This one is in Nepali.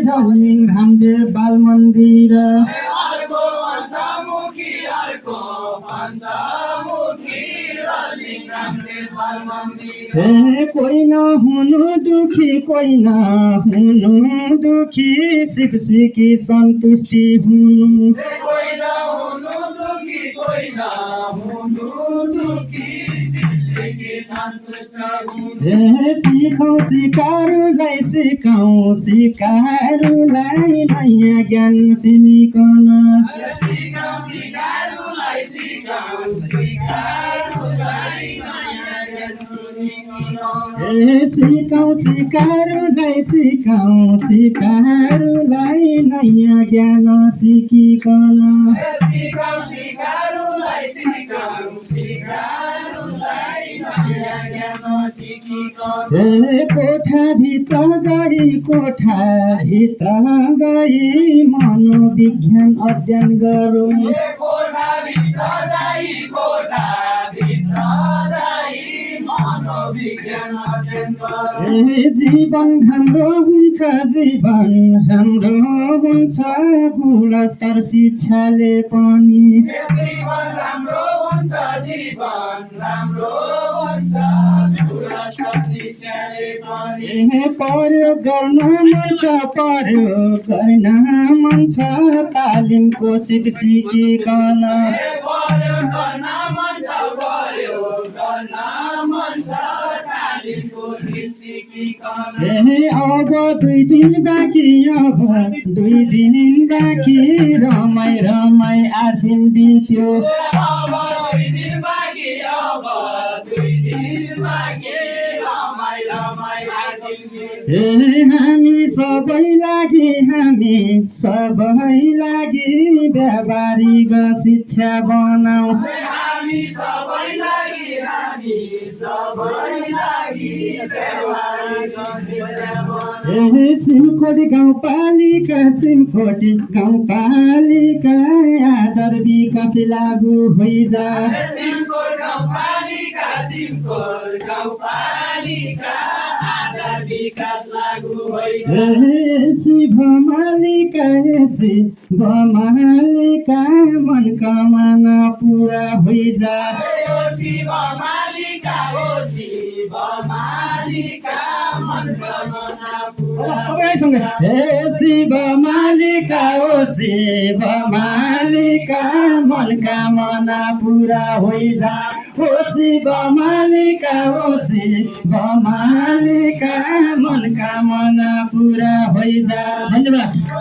रलिङ रामदेव बाल मन्दिर कोही नहुनु दुखी कोही नहुनु दुखी शिव सिकी सन्तुष्टि हुनु सिकाउँ सिकारुलाई सिकाउँ सिकारुलाई नयाँ ज्ञान सिमिकन सिकाउँ सिकारुलाई सिकाउँ सिकारुलाई नयाँ ज्ञान सिकिकन कोठाभित्र गई मनोविज्ञान अध्ययन गरौँ जीवन राम्रो हुन्छ जीवन राम्रो हुन्छ गुणस्तर शिक्षाले पनि प्रयोग गर्न मन छ तालिमको सिप सिकिकन अब 2 दिन बाँकी रमाई 8 दिन बित्यो हामी सबै लागि व्यावहारिक शिक्षा बनाऊ सिमकोटी गाउँपालिका आधार विकास लागू होइजा शिव मालिका मनकामना पुरा होइजा शिव मालिका मनकामना पुरा होइजा शिव मालिका मनकामना पुरा होइजा। धन्यवाद।